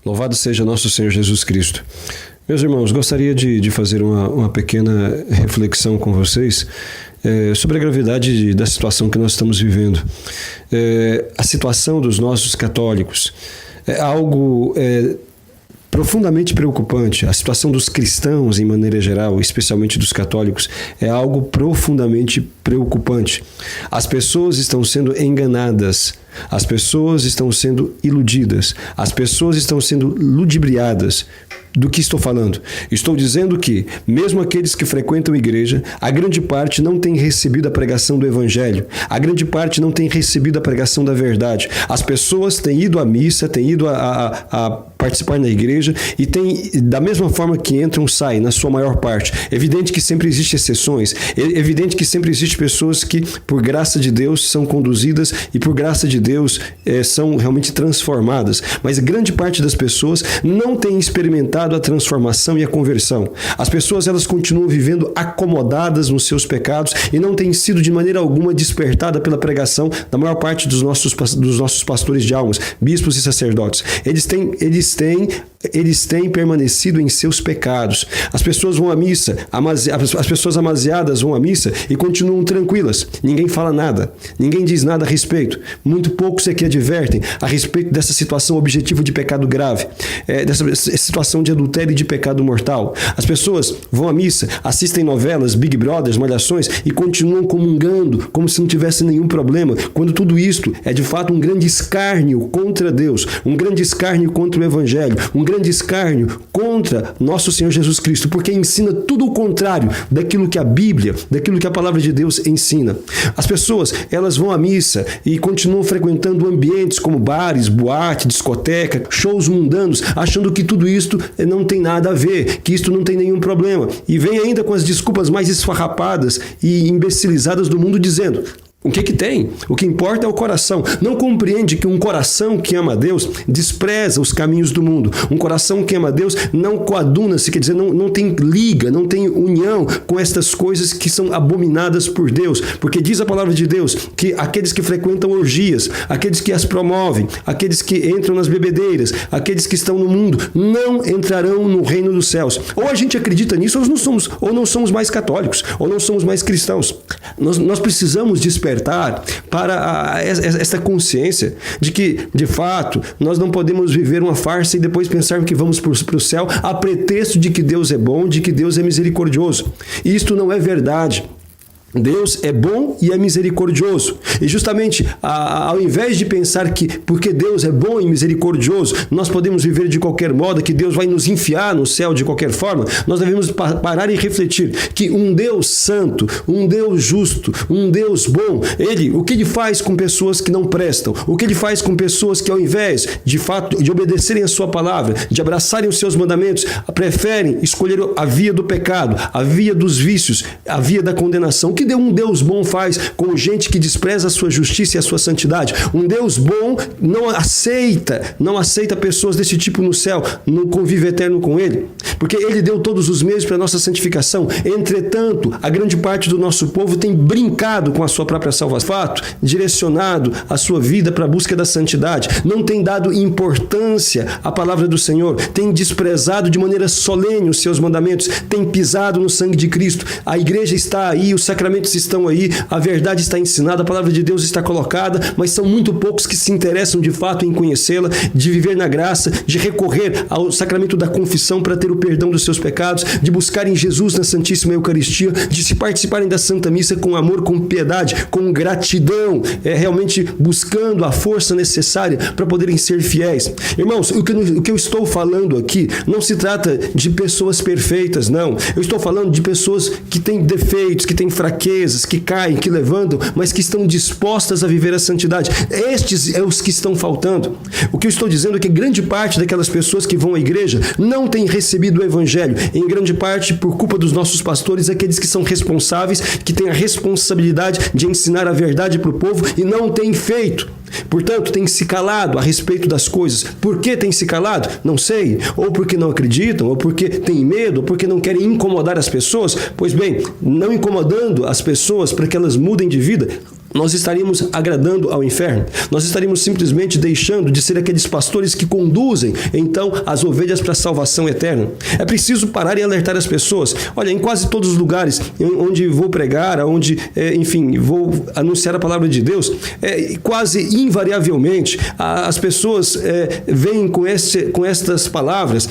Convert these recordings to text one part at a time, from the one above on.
Louvado seja nosso Senhor Jesus Cristo. Meus irmãos, gostaria de fazer uma pequena reflexão com vocês sobre a gravidade da situação que nós estamos vivendo. A situação dos nossos católicos é algo profundamente preocupante. A situação dos cristãos, em maneira geral, especialmente dos católicos, é algo profundamente preocupante. As pessoas estão sendo enganadas, as pessoas estão sendo iludidas, as pessoas estão sendo ludibriadas. Do que estou falando? Estou dizendo que, mesmo aqueles que frequentam a igreja, a grande parte não tem recebido a pregação do Evangelho, a grande parte não tem recebido a pregação da verdade. As pessoas têm ido à missa, têm ido a participar na igreja e têm, da mesma forma que entram, saem, na sua maior parte. É evidente que sempre existem exceções, é evidente que sempre existem pessoas que, por graça de Deus, são conduzidas e, por graça de Deus, são realmente transformadas. Mas grande parte das pessoas não tem experimentado a transformação e a conversão. As pessoas, elas continuam vivendo acomodadas nos seus pecados e não têm sido de maneira alguma despertada pela pregação da maior parte dos nossos pastores de almas, bispos e sacerdotes. Eles têm permanecido em seus pecados. As pessoas vão à missa, as pessoas amaziadas vão à missa e continuam tranquilas. Ninguém fala nada, ninguém diz nada a respeito. Muito poucos é que advertem a respeito dessa situação objetiva de pecado grave, dessa situação de adultério e de pecado mortal. As pessoas vão à missa, assistem novelas, Big Brothers, malhações e continuam comungando como se não tivesse nenhum problema, quando tudo isto é de fato um grande escárnio contra Deus, um grande escárnio contra o Evangelho, um grande escárnio contra nosso Senhor Jesus Cristo, porque ensina tudo o contrário daquilo que a Bíblia, daquilo que a palavra de Deus ensina. As pessoas, elas vão à missa e continuam frequentando ambientes como bares, boate, discoteca, shows mundanos, achando que tudo isto não tem nada a ver, que isto não tem nenhum problema. E vem ainda com as desculpas mais esfarrapadas e imbecilizadas do mundo dizendo: o que tem? O que importa é o coração. Não compreende que um coração que ama a Deus despreza os caminhos do mundo. Um coração que ama a Deus não coaduna-se, quer dizer, não tem liga, não tem união com estas coisas que são abominadas por Deus. Porque diz a palavra de Deus que aqueles que frequentam orgias, aqueles que as promovem, aqueles que entram nas bebedeiras, aqueles que estão no mundo, não entrarão no reino dos céus. Ou a gente acredita nisso, ou não somos mais católicos, ou não somos mais cristãos. Nós precisamos despertar para esta consciência de que, de fato, nós não podemos viver uma farsa e depois pensar que vamos para o céu a pretexto de que Deus é bom, de que Deus é misericordioso. Isto não é verdade. Deus é bom e é misericordioso. E justamente, ao invés de pensar que porque Deus é bom e misericordioso, nós podemos viver de qualquer modo, que Deus vai nos enfiar no céu de qualquer forma, nós devemos parar e refletir que um Deus santo, um Deus justo, um Deus bom, o que ele faz com pessoas que não prestam? O que ele faz com pessoas que, ao invés de fato de obedecerem a sua palavra, de abraçarem os seus mandamentos, preferem escolher a via do pecado, a via dos vícios, a via da condenação? O que um Deus bom faz com gente que despreza a sua justiça e a sua santidade? Um Deus bom não aceita pessoas desse tipo no céu, no convívio eterno com Ele, porque Ele deu todos os meios para a nossa santificação. Entretanto, a grande parte do nosso povo tem brincado com a sua própria salvação, direcionado a sua vida para a busca da santidade, não tem dado importância à palavra do Senhor, tem desprezado de maneira solene os seus mandamentos, tem pisado no sangue de Cristo. A igreja está aí, os sacramentos estão aí, a verdade está ensinada, a palavra de Deus está colocada, mas são muito poucos que se interessam de fato em conhecê-la, de viver na graça, de recorrer ao sacramento da confissão para ter o perdão dos seus pecados, de buscarem Jesus na Santíssima Eucaristia, de se participarem da Santa Missa com amor, com piedade, com gratidão, realmente buscando a força necessária para poderem ser fiéis. Irmãos, o que eu estou falando aqui não se trata de pessoas perfeitas, não. Eu estou falando de pessoas que têm defeitos, que têm fraquezas, que caem, que levantam, mas que estão dispostas a viver a santidade. Estes é os que estão faltando. O que eu estou dizendo é que grande parte daquelas pessoas que vão à igreja não têm recebido o Evangelho, em grande parte por culpa dos nossos pastores, aqueles que são responsáveis, que têm a responsabilidade de ensinar a verdade para o povo e não têm feito. Portanto, tem se calado a respeito das coisas. Por que tem se calado? Não sei. Ou porque não acreditam, ou porque têm medo, ou porque não querem incomodar as pessoas. Pois bem, não incomodando as pessoas para que elas mudem de vida, nós estaríamos agradando ao inferno? Nós estaríamos simplesmente deixando de ser aqueles pastores que conduzem, então, as ovelhas para a salvação eterna? É preciso parar e alertar as pessoas. Olha, em quase todos os lugares onde vou pregar, onde, enfim, vou anunciar a palavra de Deus, quase invariavelmente, as pessoas vêm com estas palavras,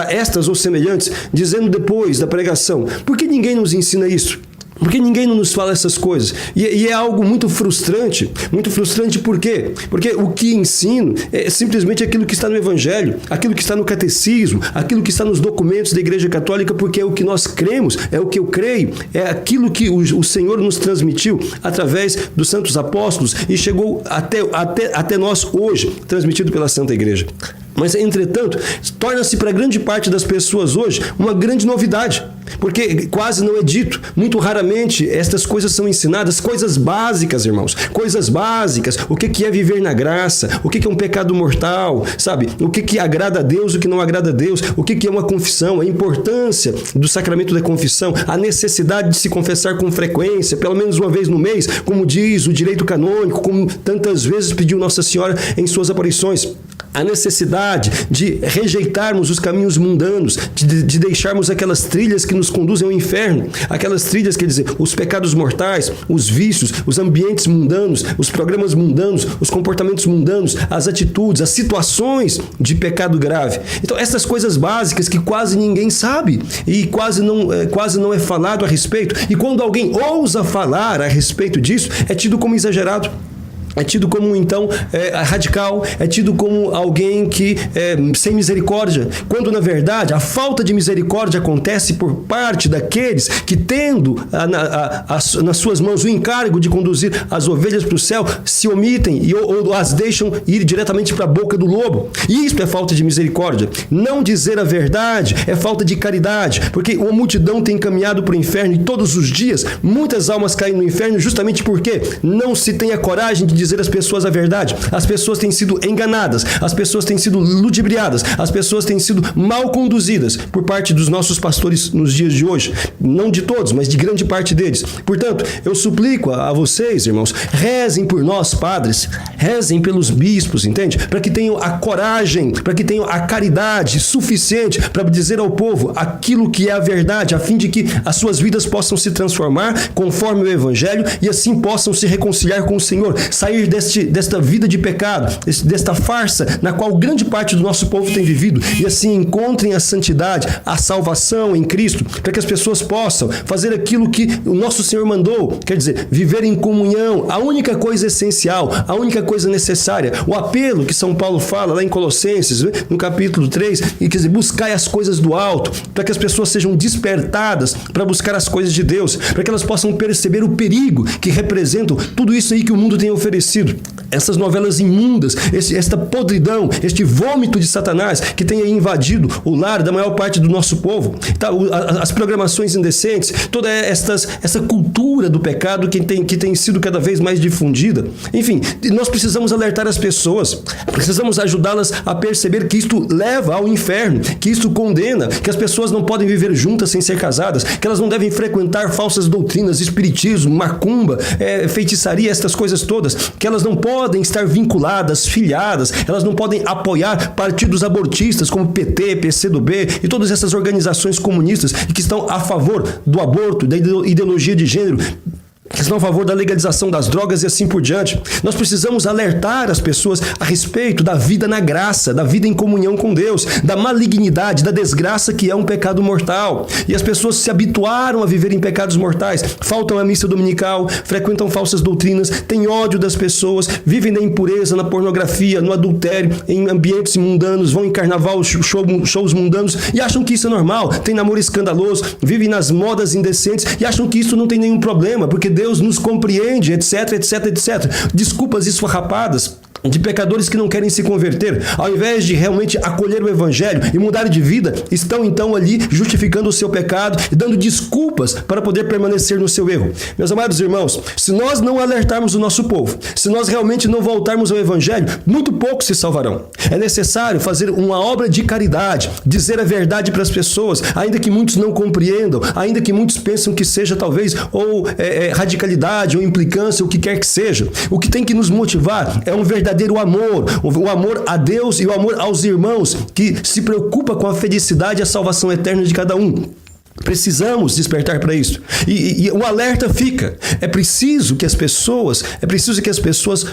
estas ou semelhantes, dizendo depois da pregação: por que ninguém nos ensina isso? Porque ninguém nos fala essas coisas. E é algo muito frustrante. Muito frustrante por quê? Porque o que ensino é simplesmente aquilo que está no Evangelho, aquilo que está no Catecismo, aquilo que está nos documentos da Igreja Católica, porque é o que nós cremos, é o que eu creio, é aquilo que o Senhor nos transmitiu através dos santos apóstolos e chegou até nós hoje, transmitido pela Santa Igreja. Mas, entretanto, torna-se para grande parte das pessoas hoje uma grande novidade, porque quase não é dito, muito raramente estas coisas são ensinadas, coisas básicas, irmãos, coisas básicas, o que é viver na graça, o que é um pecado mortal, sabe, o que agrada a Deus, o que não agrada a Deus, o que é uma confissão, a importância do sacramento da confissão, a necessidade de se confessar com frequência, pelo menos uma vez no mês, como diz o direito canônico, como tantas vezes pediu Nossa Senhora em suas aparições. A necessidade de rejeitarmos os caminhos mundanos, de deixarmos aquelas trilhas que nos conduzem ao inferno, aquelas trilhas, quer dizer, os pecados mortais, os vícios, os ambientes mundanos, os programas mundanos, os comportamentos mundanos, as atitudes, as situações de pecado grave. Então, essas coisas básicas que quase ninguém sabe e quase não é falado a respeito. E quando alguém ousa falar a respeito disso, é tido como exagerado. É tido como, então, radical, é tido como alguém que sem misericórdia, quando, na verdade, a falta de misericórdia acontece por parte daqueles que, tendo nas suas mãos o encargo de conduzir as ovelhas para o céu, se omitem ou as deixam ir diretamente para a boca do lobo. Isso é falta de misericórdia. Não dizer a verdade é falta de caridade, porque uma multidão tem caminhado para o inferno e todos os dias muitas almas caem no inferno justamente porque não se tem a coragem de dizer às pessoas a verdade. As pessoas têm sido enganadas, as pessoas têm sido ludibriadas, as pessoas têm sido mal conduzidas por parte dos nossos pastores nos dias de hoje. Não de todos, mas de grande parte deles. Portanto, eu suplico a vocês, irmãos, rezem por nós, padres, rezem pelos bispos, entende? Para que tenham a coragem, para que tenham a caridade suficiente para dizer ao povo aquilo que é a verdade, a fim de que as suas vidas possam se transformar conforme o Evangelho e assim possam se reconciliar com o Senhor, sair desta vida de pecado, desta farsa na qual grande parte do nosso povo tem vivido, e assim encontrem a santidade, a salvação em Cristo, para que as pessoas possam fazer aquilo que o nosso Senhor mandou, quer dizer, viver em comunhão, a única coisa essencial, a única coisa necessária, o apelo que São Paulo fala lá em Colossenses, no capítulo 3, e quer dizer, buscai as coisas do alto, para que as pessoas sejam despertadas para buscar as coisas de Deus, para que elas possam perceber o perigo que representam tudo isso aí que o mundo tem oferecido. Essas novelas imundas, esta podridão, este vômito de Satanás que tem invadido o lar da maior parte do nosso povo, tá? As programações indecentes, toda essa cultura do pecado que tem sido cada vez mais difundida. Enfim, nós precisamos alertar as pessoas, precisamos ajudá-las a perceber que isto leva ao inferno, que isto condena, que as pessoas não podem viver juntas sem ser casadas, que elas não devem frequentar falsas doutrinas, espiritismo, macumba, feitiçaria, estas coisas todas, que elas não podem estar vinculadas, filiadas, elas não podem apoiar partidos abortistas como PT, PCdoB e todas essas organizações comunistas que estão a favor do aborto, da ideologia de gênero, que estão a favor da legalização das drogas e assim por diante. Nós precisamos alertar as pessoas a respeito da vida na graça, da vida em comunhão com Deus, da malignidade, da desgraça que é um pecado mortal. E as pessoas se habituaram a viver em pecados mortais, faltam à missa dominical, frequentam falsas doutrinas, têm ódio das pessoas, vivem na impureza, na pornografia, no adultério, em ambientes mundanos, vão em carnaval, shows mundanos e acham que isso é normal, tem namoro escandaloso, vivem nas modas indecentes e acham que isso não tem nenhum problema, porque Deus nos compreende, etc, etc, etc. Desculpas esfarrapadas de pecadores que não querem se converter, ao invés de realmente acolher o evangelho e mudar de vida, estão então ali justificando o seu pecado e dando desculpas para poder permanecer no seu erro. Meus amados irmãos, se nós não alertarmos o nosso povo, se nós realmente não voltarmos ao evangelho, muito poucos se salvarão. É necessário fazer uma obra de caridade, dizer a verdade para as pessoas, ainda que muitos não compreendam, ainda que muitos pensam que seja talvez ou radicalidade ou implicância, o que quer que seja. O que tem que nos motivar é um verdadeiro amor, o amor a Deus e o amor aos irmãos, que se preocupa com a felicidade e a salvação eterna de cada um. Precisamos despertar para isso. E o alerta fica. É preciso que as pessoas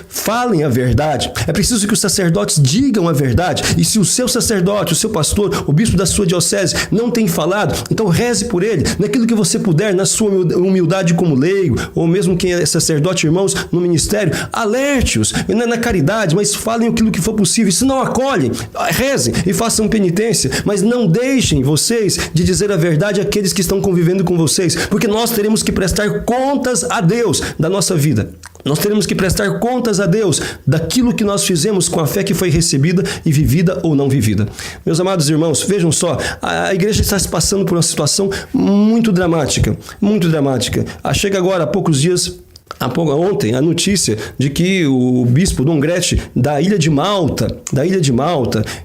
falem a verdade. É preciso que os sacerdotes digam a verdade. E se o seu sacerdote, o seu pastor, o bispo da sua diocese não tem falado, então reze por ele, naquilo que você puder, na sua humildade como leigo, ou mesmo quem é sacerdote, irmãos, no ministério, alerte-os, na caridade, mas falem aquilo que for possível. E se não acolhem, rezem e façam penitência, mas não deixem vocês de dizer a verdade àqueles que estão convivendo com vocês, porque nós teremos que prestar contas a Deus da nossa vida. Nós teremos que prestar contas a Deus daquilo que nós fizemos com a fé que foi recebida e vivida ou não vivida. Meus amados irmãos, vejam só, a igreja está se passando por uma situação muito dramática, muito dramática. Chega agora, há poucos dias, ontem, a notícia de que o bispo Dom Gretchen da Ilha de Malta,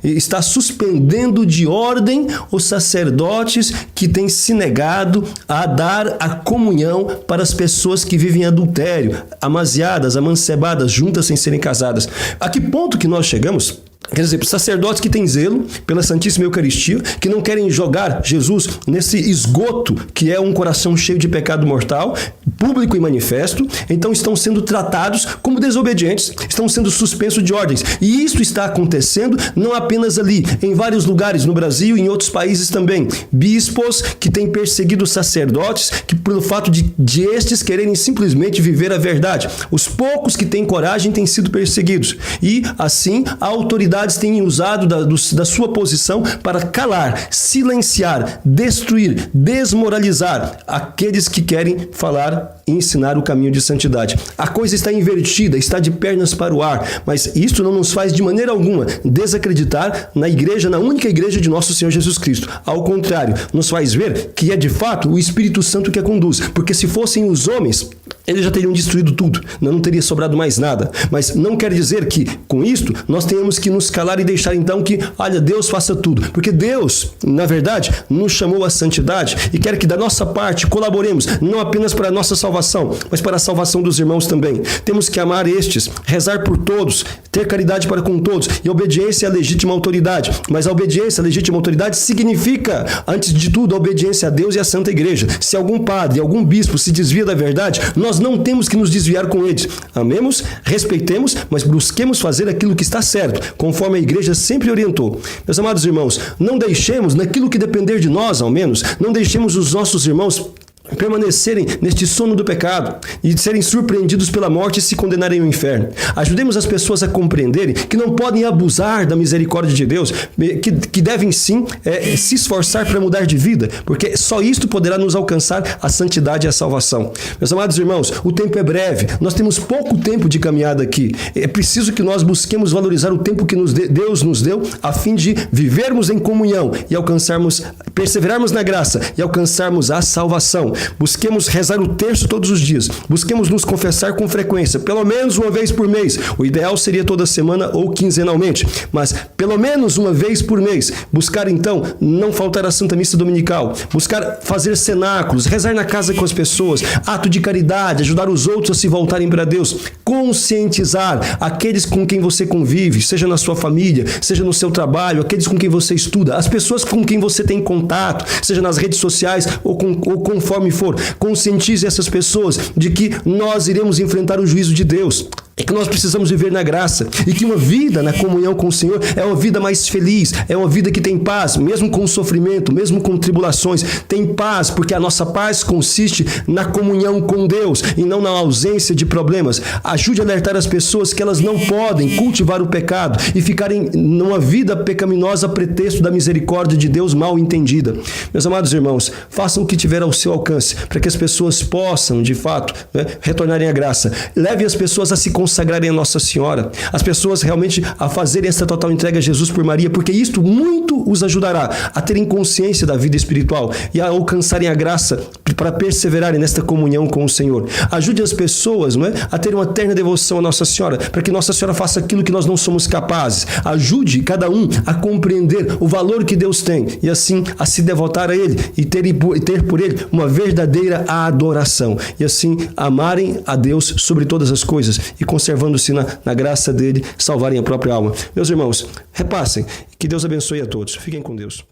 está suspendendo de ordem os sacerdotes que têm se negado a dar a comunhão para as pessoas que vivem em adultério, amaziadas, amancebadas, juntas sem serem casadas. A que ponto que nós chegamos? Quer dizer, sacerdotes que têm zelo pela Santíssima Eucaristia, que não querem jogar Jesus nesse esgoto que é um coração cheio de pecado mortal, público e manifesto, então estão sendo tratados como desobedientes, estão sendo suspensos de ordens. E isso está acontecendo não apenas ali, em vários lugares no Brasil e em outros países também. Bispos que têm perseguido sacerdotes, que pelo fato de estes quererem simplesmente viver a verdade. Os poucos que têm coragem têm sido perseguidos. E, assim, a autoridade têm usado da sua posição para calar, silenciar, destruir, desmoralizar aqueles que querem falar e ensinar o caminho de santidade. A coisa está invertida, está de pernas para o ar, mas isso não nos faz de maneira alguma desacreditar na igreja, na única igreja de nosso Senhor Jesus Cristo. Ao contrário, nos faz ver que é de fato o Espírito Santo que a conduz, porque se fossem os homens, eles já teriam destruído tudo, não teria sobrado mais nada. Mas não quer dizer que, com isto, nós tenhamos que nos calar e deixar então que, olha, Deus faça tudo. Porque Deus, na verdade, nos chamou à santidade e quer que da nossa parte colaboremos, não apenas para a nossa salvação, mas para a salvação dos irmãos também. Temos que amar estes, rezar por todos, ter caridade para com todos, e obediência à legítima autoridade. Mas a obediência à legítima autoridade significa, antes de tudo, a obediência a Deus e à Santa Igreja. Se algum padre, algum bispo se desvia da verdade, nós não temos que nos desviar com eles. Amemos, respeitemos, mas busquemos fazer aquilo que está certo, conforme a igreja sempre orientou. Meus amados irmãos, não deixemos, naquilo que depender de nós, ao menos, não deixemos os nossos irmãos permanecerem neste sono do pecado e serem surpreendidos pela morte e se condenarem ao inferno. Ajudemos as pessoas a compreenderem que não podem abusar da misericórdia de Deus, que devem sim se esforçar para mudar de vida, porque só isto poderá nos alcançar a santidade e a salvação. Meus amados irmãos, o tempo é breve, nós temos pouco tempo de caminhada aqui. É preciso que nós busquemos valorizar o tempo que Deus nos deu, a fim de vivermos em comunhão e perseverarmos na graça e alcançarmos a salvação. Busquemos rezar o terço todos os dias. Busquemos nos confessar com frequência, pelo menos uma vez por mês. O ideal seria toda semana ou quinzenalmente, mas pelo menos uma vez por mês. Buscar então não faltar à Santa Missa Dominical. Buscar fazer cenáculos, rezar na casa com as pessoas, ato de caridade, ajudar os outros a se voltarem para Deus. Conscientizar aqueles com quem você convive, seja na sua família, seja no seu trabalho, aqueles com quem você estuda, as pessoas com quem você tem contato, seja nas redes sociais ou conforme for. Conscientize essas pessoas de que nós iremos enfrentar o juízo de Deus. É que nós precisamos viver na graça e que uma vida na comunhão com o Senhor é uma vida mais feliz, é uma vida que tem paz, mesmo com sofrimento, mesmo com tribulações. Tem paz, porque a nossa paz consiste na comunhão com Deus e não na ausência de problemas. Ajude a alertar as pessoas que elas não podem cultivar o pecado e ficarem numa vida pecaminosa a pretexto da misericórdia de Deus mal entendida. Meus amados irmãos, façam o que tiver ao seu alcance para que as pessoas possam, de fato, retornarem à graça. Leve as pessoas a se consagrarem a Nossa Senhora, as pessoas realmente a fazerem essa total entrega a Jesus por Maria, porque isto muito os ajudará a terem consciência da vida espiritual e a alcançarem a graça para perseverarem nesta comunhão com o Senhor. Ajude as pessoas, não é, a terem uma eterna devoção a Nossa Senhora, para que Nossa Senhora faça aquilo que nós não somos capazes. Ajude cada um a compreender o valor que Deus tem e assim a se devotar a Ele e ter por Ele uma verdadeira adoração. E assim amarem a Deus sobre todas as coisas e conservando-se na graça dele, salvarem a própria alma. Meus irmãos, repassem. Que Deus abençoe a todos. Fiquem com Deus.